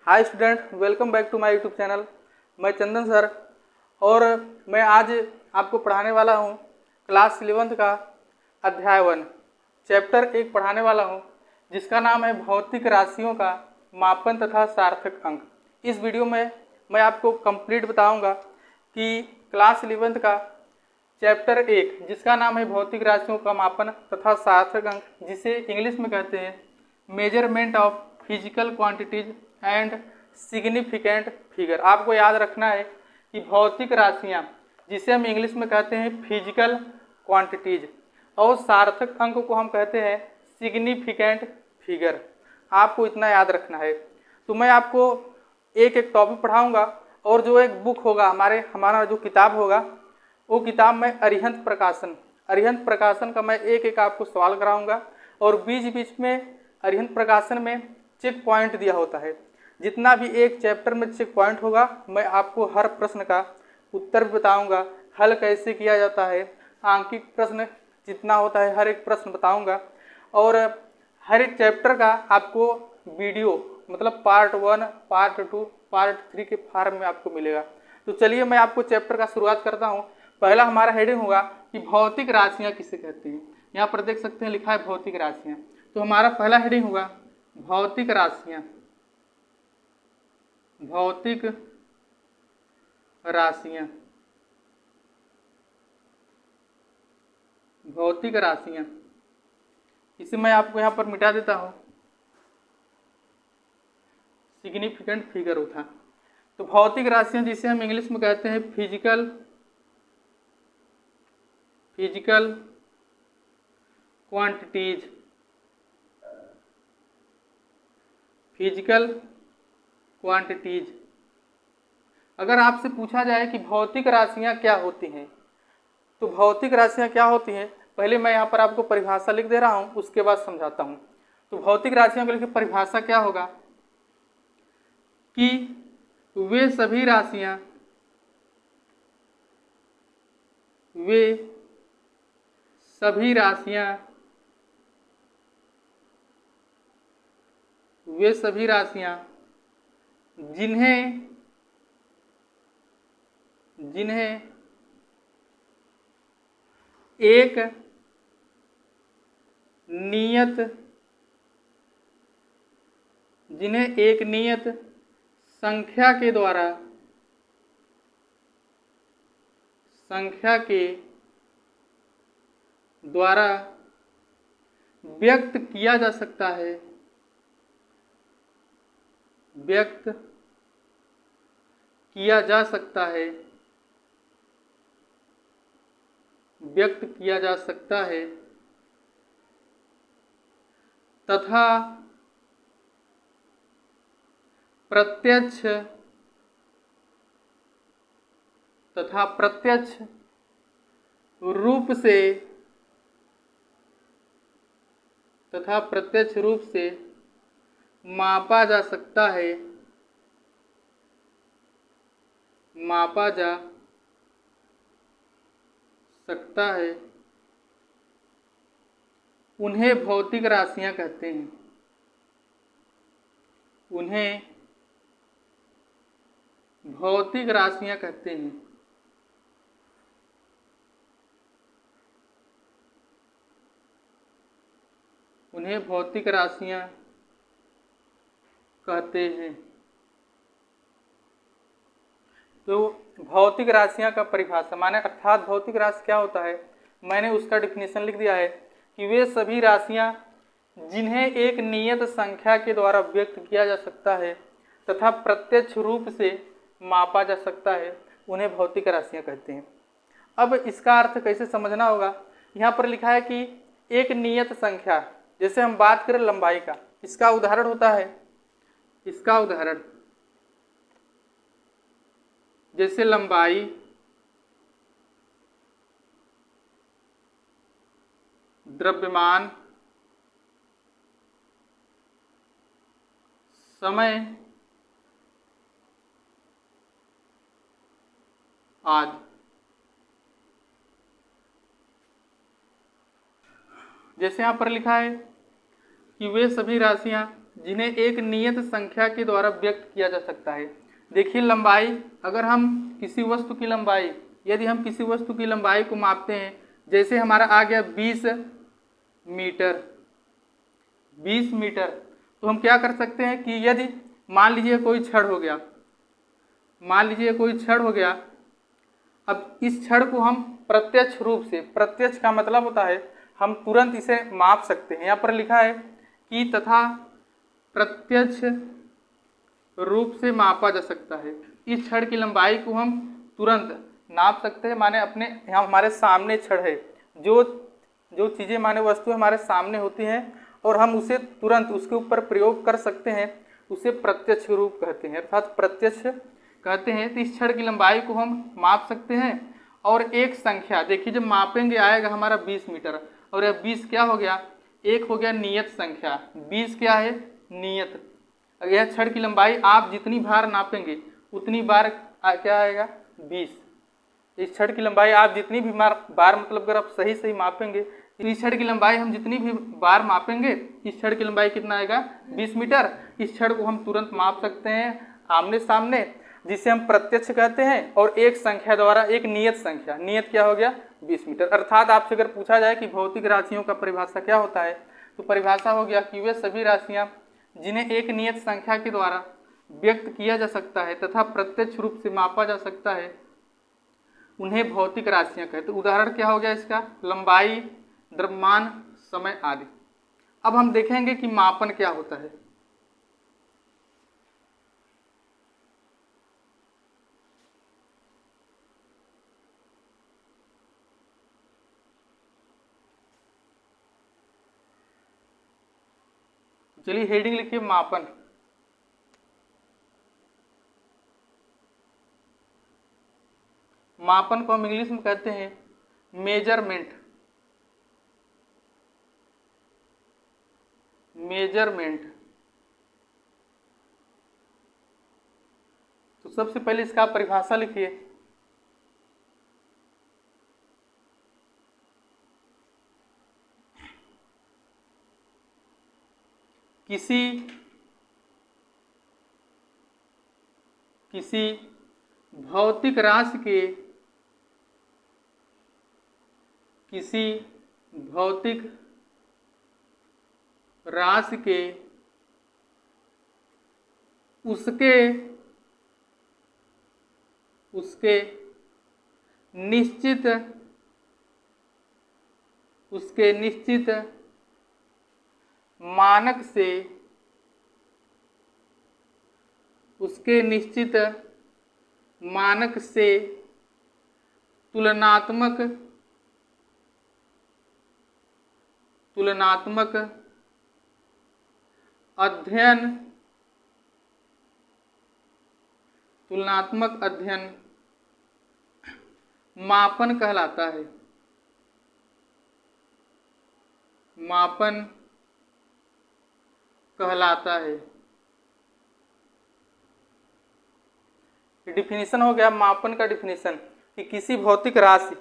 Hi student, welcome back to my YouTube channel. मैं Chandan sir और मैं आज आपको पढ़ाने वाला हूँ क्लास 11th का अध्याय 1 चैप्टर 1 पढ़ाने वाला हूँ, जिसका नाम है भौतिक राशियों का मापन तथा सार्थक अंक। इस वीडियो में मैं आपको कंप्लीट बताऊंगा कि क्लास 11th का चैप्टर 1 जिसका नाम है भौतिक राशियों का मापन तथा सार्थक अंक, जिसे इंग्लिश में कहते हैं measurement of physical quantities and significant figure. आपको याद रखना है कि भौतिक राशियाँ जिसे हम इंग्लिश में कहते हैं फिजिकल क्वांटिटीज और सार्थक अंक को हम कहते हैं सिग्निफिकेंट फिगर। आपको इतना याद रखना है। तो मैं आपको एक एक टॉपिक पढ़ाऊंगा और जो एक बुक होगा हमारा जो किताब होगा वो किताब में अरिहंत प्रकाशन का मैं एक एक आपको सवाल कराऊंगा और बीच बीच में अरिहंत प्रकाशन में चेक पॉइंट दिया होता है। जितना भी एक चैप्टर में चेक पॉइंट होगा मैं आपको हर प्रश्न का उत्तर भी बताऊंगा, हल कैसे किया जाता है, आंकिक प्रश्न जितना होता है हर एक प्रश्न बताऊंगा और हर एक चैप्टर का आपको वीडियो मतलब पार्ट 1, पार्ट 2, पार्ट 3 के फॉर्म में आपको मिलेगा। तो चलिए मैं आपको चैप्टर का शुरुआत करता हूँ। पहला हमारा हेडिंग होगा कि भौतिक राशियाँ किसे कहते हैं। यहाँ पर देख सकते हैं लिखा है भौतिक राशियाँ। तो हमारा पहला हेडिंग होगा भौतिक राशियाँ। भौतिक राशियाँ, भौतिक राशियाँ, इसे मैं आपको यहाँ पर मिटा देता हूँ। सिग्निफिकेंट फिगर होता। तो भौतिक राशियाँ जिसे हम इंग्लिश में कहते हैं फिजिकल क्वांटिटीज, फिजिकल क्वांटिटीज। अगर आपसे पूछा जाए कि भौतिक राशियाँ क्या होती हैं, तो भौतिक राशियाँ क्या होती हैं, पहले मैं यहाँ पर आपको परिभाषा लिख दे रहा हूँ, उसके बाद समझाता हूँ। तो भौतिक राशियों के लिए परिभाषा क्या होगा कि वे सभी राशियाँ जिन्हें एक नियत संख्या के द्वारा व्यक्त किया जा सकता है, तथा प्रत्यक्ष रूप से मापा जा सकता है, उन्हें भौतिक राशियाँ कहते हैं। उन्हें भौतिक राशियाँ कहते हैं। तो भौतिक राशियाँ का परिभाषा माने अर्थात भौतिक राशि क्या होता है, मैंने उसका डिफिनेशन लिख दिया है कि वे सभी राशियाँ जिन्हें एक नियत संख्या के द्वारा व्यक्त किया जा सकता है तथा प्रत्यक्ष रूप से मापा जा सकता है, उन्हें भौतिक राशियाँ कहते हैं। अब इसका अर्थ कैसे समझना होगा, यहाँ पर लिखा है कि एक नियत संख्या, जैसे हम बात करें लंबाई का, इसका उदाहरण होता है, जैसे लंबाई, द्रव्यमान, समय आदि। जैसे यहाँ पर लिखा है कि वे सभी राशियाँ जिन्हें एक नियत संख्या के द्वारा व्यक्त किया जा सकता है। देखिए लंबाई, अगर हम किसी वस्तु की लंबाई, यदि हम किसी वस्तु की लंबाई को मापते हैं, जैसे हमारा आ गया 20 मीटर, 20 मीटर, तो हम क्या कर सकते हैं कि यदि मान लीजिए कोई छड़ हो गया, मान लीजिए कोई छड़ हो गया, अब इस छड़ को हम प्रत्यक्ष रूप से, प्रत्यक्ष का मतलब होता है हम तुरंत इसे माप सकते हैं। यहाँ पर लिखा है कि तथा प्रत्यक्ष रूप से मापा जा सकता है। इस छड़ की लंबाई को हम तुरंत नाप सकते हैं, माने अपने यहाँ हमारे सामने छड़ है, जो चीज़ें माने वस्तु हमारे सामने होती हैं और हम उसे तुरंत उसके ऊपर प्रयोग कर सकते हैं, उसे प्रत्यक्ष रूप कहते हैं, अर्थात प्रत्यक्ष कहते हैं। तो इस छड़ की लंबाई को हम माप सकते हैं और एक संख्या, देखिए जब मापेंगे आएगा हमारा 20 मीटर, और यह 20 क्या हो गया, एक हो गया नियत संख्या, 20 क्या है, नियत। अगर यह छड़ की लंबाई आप जितनी बार नापेंगे उतनी बार क्या आएगा, 20। इस छड़ की लंबाई आप जितनी भी बार मतलब अगर आप सही सही मापेंगे, इस छड़ की लंबाई हम जितनी भी बार मापेंगे, इस छड़ की लंबाई कितना आएगा, 20 मीटर। इस छड़ को हम तुरंत माप सकते हैं आमने सामने, जिसे हम प्रत्यक्ष कहते हैं, और एक संख्या द्वारा, एक नियत संख्या, नियत क्या हो गया, 20 मीटर। अर्थात आपसे अगर पूछा जाए कि भौतिक राशियों का परिभाषा क्या होता है, तो परिभाषा हो गया कि वे सभी राशियां जिन्हें एक नियत संख्या के द्वारा व्यक्त किया जा सकता है तथा प्रत्यक्ष रूप से मापा जा सकता है, उन्हें भौतिक राशियां कहते हैं। उदाहरण क्या हो गया इसका, लंबाई, द्रव्यमान, समय आदि। अब हम देखेंगे कि मापन क्या होता है। चलिए हेडिंग लिखिए मापन। मापन को हम इंग्लिश में कहते हैं मेजरमेंट, मेजरमेंट। तो सबसे पहले इसका परिभाषा लिखिए। किसी भौतिक राशि के, किसी भौतिक राशि के उसके निश्चित मानक से, उसके निश्चित मानक से तुलनात्मक अध्ययन मापन कहलाता है, मापन कहलाता है। डिफिनीशन हो गया मापन का डिफिनीशन कि किसी भौतिक राशि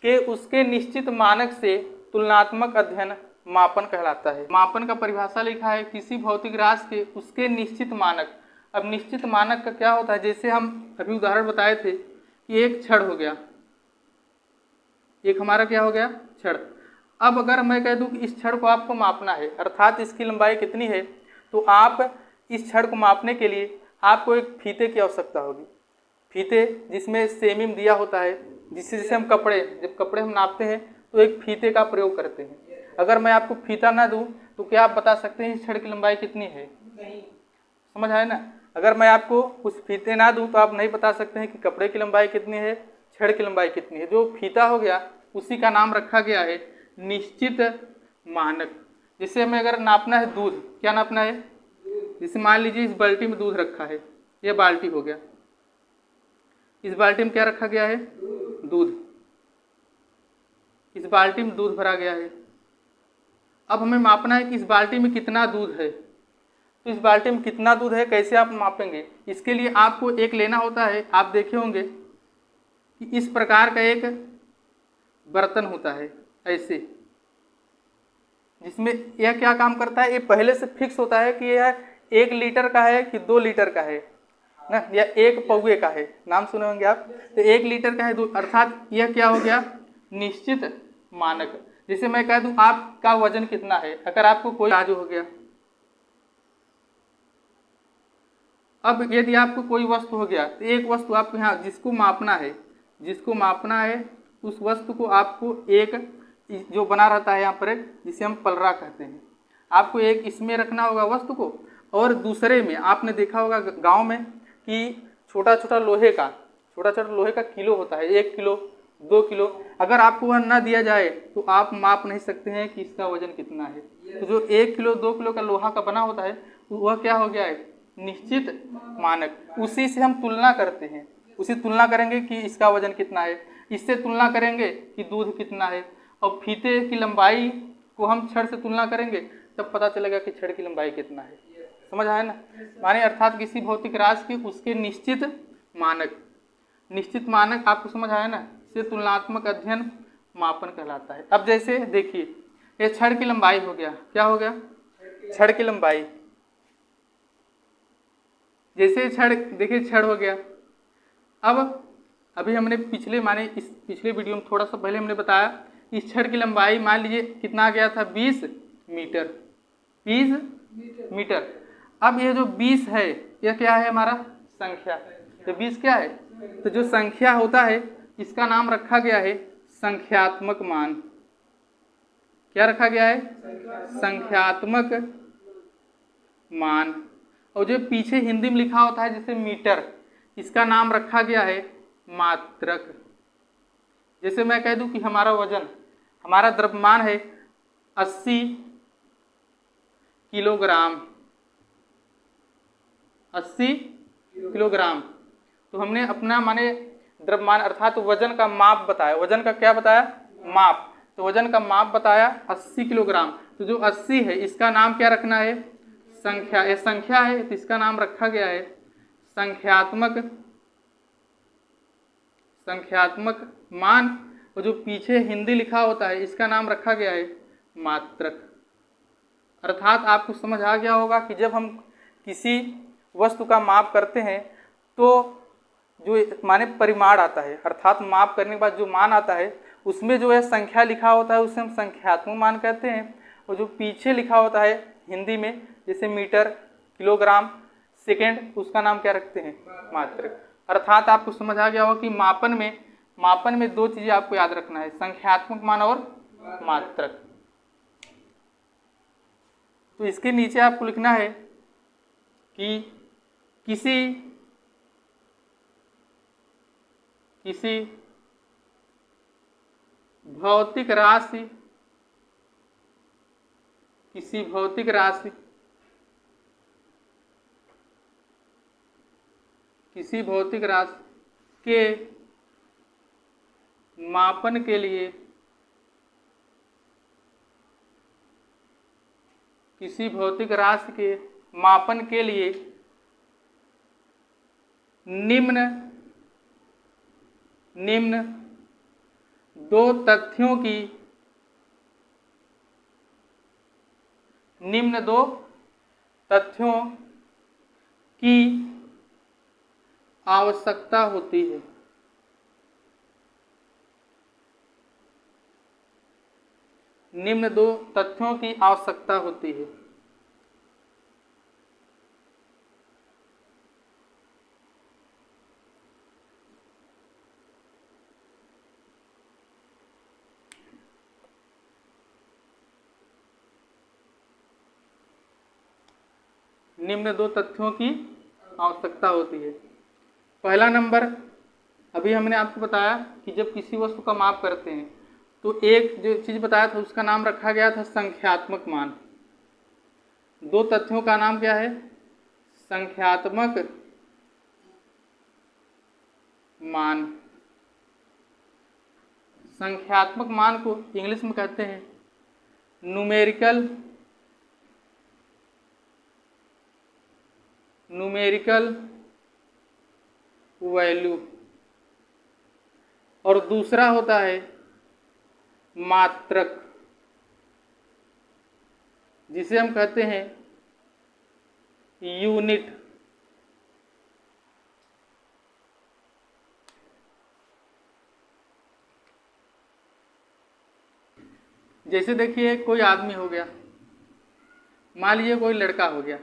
के उसके निश्चित मानक से तुलनात्मक अध्ययन मापन कहलाता है। मापन का परिभाषा लिखा है, किसी भौतिक राशि के उसके निश्चित मानक। अब निश्चित मानक का क्या होता है, जैसे हम अभी उदाहरण बताए थे कि एक छड़ हो गया, एक हमारा क्या हो गया, छड़। अब अगर मैं कह दूं कि इस छड़ को आपको मापना है, अर्थात इसकी लंबाई कितनी है, तो आप इस छड़ को मापने के लिए आपको एक फीते की आवश्यकता होगी। फीते जिसमें सेमिम दिया होता है, जिससे हम जब कपड़े हम नापते हैं तो एक फीते का प्रयोग करते हैं। अगर मैं आपको फीता ना दूं तो क्या आप बता सकते हैं इस छड़ की लंबाई कितनी है? नहीं। समझ आए ना? अगर मैं आपको कुछ फीते ना दूं तो आप नहीं बता सकते हैं कि कपड़े की लंबाई कितनी है, छड़ की लंबाई कितनी है। जो फीता हो गया उसी का नाम रखा गया है निश्चित मानक। जिससे हमें अगर नापना है दूध, क्या नापना है, जैसे मान लीजिए इस बाल्टी में दूध रखा है, यह बाल्टी हो गया, इस बाल्टी में क्या रखा गया है, दूध। इस बाल्टी में दूध भरा गया है। अब हमें मापना है कि इस बाल्टी में कितना दूध है। तो इस बाल्टी में कितना दूध है कैसे आप मापेंगे? इसके लिए आपको एक लेना होता है, आप देखे होंगे कि इस प्रकार का एक बर्तन होता है, ऐसे जिसमें यह क्या काम करता है, ये पहले से फिक्स होता है कि यह 1 लीटर का है कि 2 लीटर का है ना, या 1 पौवे का है, नाम सुने होंगे आप। तो 1 लीटर का है, अर्थात यह क्या हो गया, निश्चित मानक। जैसे मैं कह दूं आपका वजन कितना है, अगर आपको कोई आज हो गया, अब यदि आपको कोई वस्तु हो गया तो एक वस्तु आपको यहाँ जिसको मापना है उस वस्तु को आपको एक जो बना रहता है यहाँ पर जिसे हम पलरा कहते हैं, आपको एक इसमें रखना होगा वस्तु को, और दूसरे में आपने देखा होगा गांव में कि छोटा छोटा लोहे का किलो होता है, 1 किलो 2 किलो। अगर आपको वह न दिया जाए तो आप माप नहीं सकते हैं कि इसका वजन कितना है। तो जो 1 किलो 2 किलो का लोहा का बना होता है वह क्या हो गया है, निश्चित मानक। उसी से हम तुलना करते हैं, उसी तुलना करेंगे कि इसका वजन कितना है, इससे तुलना करेंगे कि दूध कितना है, और फीते की लंबाई को हम छड़ से तुलना करेंगे तब पता चलेगा कि छड़ की लंबाई कितना है। समझ आया ना, माने अर्थात किसी भौतिक राशि की उसके निश्चित मानक आपको समझ आया ना, इसे तुलनात्मक अध्ययन मापन कहलाता है। अब जैसे देखिए ये छड़ की लंबाई हो गया, क्या हो गया, छड़ की लंबाई। जैसे देखिए छड़ हो गया। अब अभी हमने इस पिछले वीडियो में थोड़ा सा पहले हमने बताया इस छड़ की लंबाई मान लीजिए कितना आ गया था, 20 मीटर। अब ये जो 20 है यह क्या है, हमारा संख्या। तो 20 क्या है, तो जो संख्या होता है इसका नाम रखा गया है संख्यात्मक मान। क्या रखा गया है, संख्यात्मक मान। और जो पीछे हिंदी में लिखा होता है जैसे मीटर, इसका नाम रखा गया है मात्रक। जैसे मैं कह दूं कि हमारा द्रव्यमान है 80 किलोग्राम, 80 किलोग्राम, तो हमने अपना माने द्रव्यमान अर्थात वजन का माप बताया, वजन का क्या बताया, माप। तो वजन का माप बताया 80 किलोग्राम। तो जो 80 है इसका नाम क्या रखना है, संख्या। ये संख्या है तो इसका नाम रखा गया है संख्यात्मक मान। और जो पीछे हिंदी लिखा होता है इसका नाम रखा गया है मात्रक। अर्थात आपको समझ आ गया होगा कि जब हम किसी वस्तु का माप करते हैं तो जो माने परिमाण आता है, अर्थात माप करने के बाद जो मान आता है उसमें जो है संख्या लिखा होता है उसे हम संख्यात्मक मान कहते हैं। और जो पीछे लिखा होता है हिंदी में जैसे मीटर, किलोग्राम, सेकेंड, उसका नाम क्या रखते हैं, मात्रक। अर्थात आपको समझ आ गया होगा कि मापन में 2 चीजें आपको याद रखना है, संख्यात्मक मान और मात्रक। तो इसके नीचे आपको लिखना है कि किसी भौतिक राशि के मापन के लिए किसी भौतिक राशि के मापन के लिए निम्न 2 तथ्यों की आवश्यकता होती है। निम्न 2 तथ्यों की आवश्यकता होती है। निम्न 2 तथ्यों की आवश्यकता होती है। पहला नंबर, अभी हमने आपको बताया कि जब किसी वस्तु का माप करते हैं तो एक जो चीज़ बताया था उसका नाम रखा गया था संख्यात्मक मान। 2 तथ्यों का नाम क्या है, संख्यात्मक मान। संख्यात्मक मान को इंग्लिश में कहते हैं न्यूमेरिकल वैल्यू। और दूसरा होता है मात्रक। जिसे हम कहते हैं यूनिट। जैसे देखिए कोई आदमी हो गया, मान लीजिए कोई लड़का हो गया,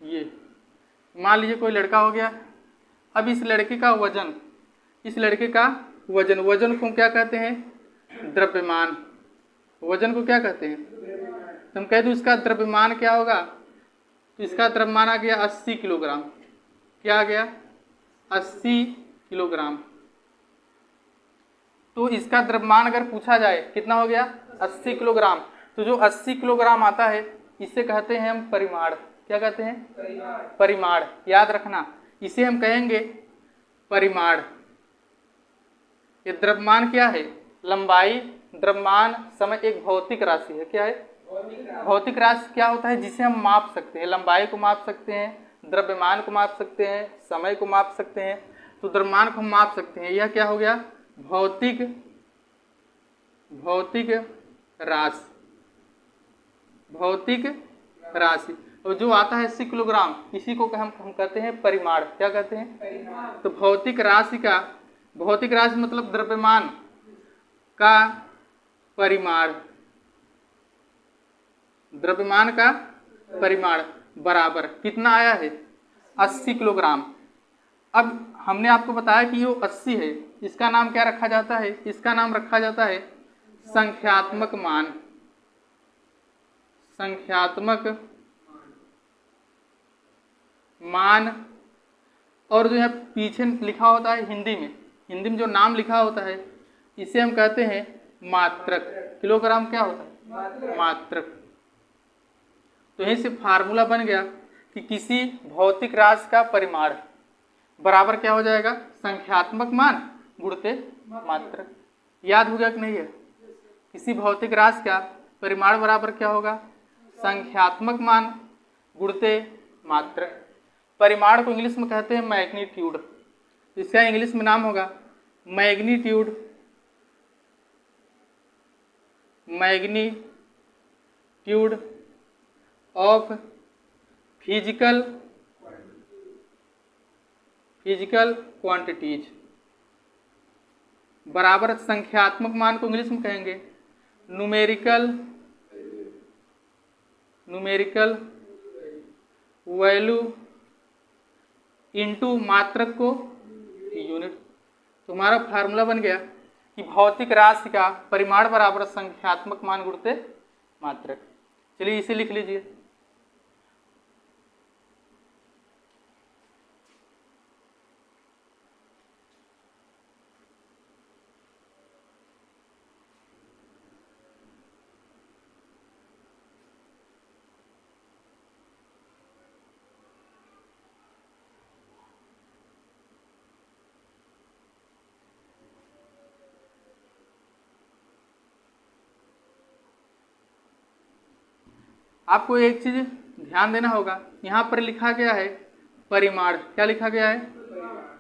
ये मान लीजिए कोई लड़का हो गया। अब इस लड़के का वजन, इस लड़के का वजन को क्या कहते हैं? द्रव्यमान। वजन को क्या कहते हैं? तो हम कह दूँ इसका द्रव्यमान क्या होगा? तो इसका द्रव्यमान आ गया 80 किलोग्राम। क्या आ गया? 80 किलोग्राम। तो इसका द्रव्यमान अगर पूछा जाए कितना हो गया? 80 किलोग्राम। तो जो 80 किलोग्राम आता है इसे कहते हैं हम परिमाण। क्या कहते हैं? परिमाण। याद रखना, इसे हम कहेंगे परिमाण। ये द्रव्यमान क्या है? लंबाई, द्रव्यमान, समय एक भौतिक राशि है। क्या है? भौतिक राशि क्या होता है? जिसे हम माप सकते हैं। लंबाई को माप सकते हैं, द्रव्यमान को माप सकते हैं, समय को माप सकते हैं। तो द्रव्यमान को हम माप सकते हैं। यह क्या हो गया? भौतिक राशि। भौतिक राशि। और जो आता है 80 किलोग्राम, इसी को हम कहते हैं परिमाण। क्या कहते हैं? तो भौतिक राशि मतलब द्रव्यमान का परिमाण। द्रव्यमान का परिमाण बराबर कितना आया है? 80 किलोग्राम। अब हमने आपको बताया कि ये 80 है, इसका नाम क्या रखा जाता है? इसका नाम रखा जाता है संख्यात्मक मान। संख्यात्मक मान। और जो है पीछे लिखा होता है हिंदी में जो नाम लिखा होता है इसे हम कहते हैं मात्रक। किलोग्राम क्या होता है? मात्रक। तो यहीं से फार्मूला बन गया कि किसी भौतिक राशि का परिमाण बराबर क्या हो जाएगा? संख्यात्मक मान गुणित मात्रक। याद हो गया कि नहीं है? किसी भौतिक राशि का परिमाण बराबर क्या होगा? संख्यात्मक मान गुणित मात्रक। परिमाण को इंग्लिश में कहते हैं मैग्नीट्यूड। इसका इंग्लिश में नाम होगा मैग्नीट्यूड ऑफ फिजिकल क्वांटिटीज बराबर संख्यात्मक मान को इंग्लिश में कहेंगे न्यूमेरिकल वैल्यू इनटू मात्रक को यूनिट। तो हमारा फार्मूला बन गया कि भौतिक राशि का परिमाण बराबर संख्यात्मक मान गुणित मात्रक। चलिए इसे लिख लीजिए। आपको एक चीज ध्यान देना होगा, यहाँ पर लिखा गया है परिमाण। क्या लिखा गया है?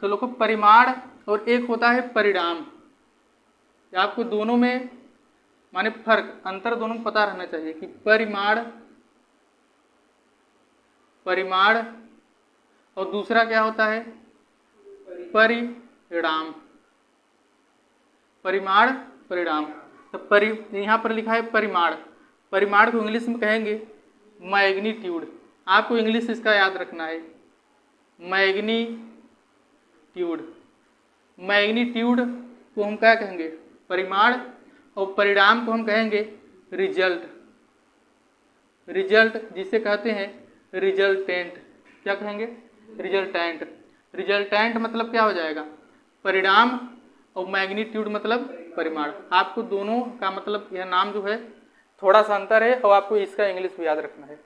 तो लोगों परिमाण और एक होता है परिणाम। आपको दोनों में माने फर्क, अंतर दोनों में पता रहना चाहिए कि परिमाण और दूसरा क्या होता है? परिणाम। परिणाम। तो यहाँ पर लिखा है परिमाण। परिमाण को इंग्लिश में कहेंगे मैग्नीट्यूड। आपको इंग्लिश इसका याद रखना है, मैग्नीट्यूड को हम क्या कहेंगे? परिमाण। और परिणाम को हम कहेंगे रिजल्ट, जिसे कहते हैं रिजल्टेंट। क्या कहेंगे? रिजल्टेंट मतलब क्या हो जाएगा? परिणाम। और मैग्नीट्यूड मतलब परिमाण। आपको दोनों का मतलब यह नाम जो है थोड़ा सा अंतर है और आपको इसका इंग्लिश भी याद रखना है।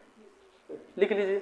लिख लीजिए।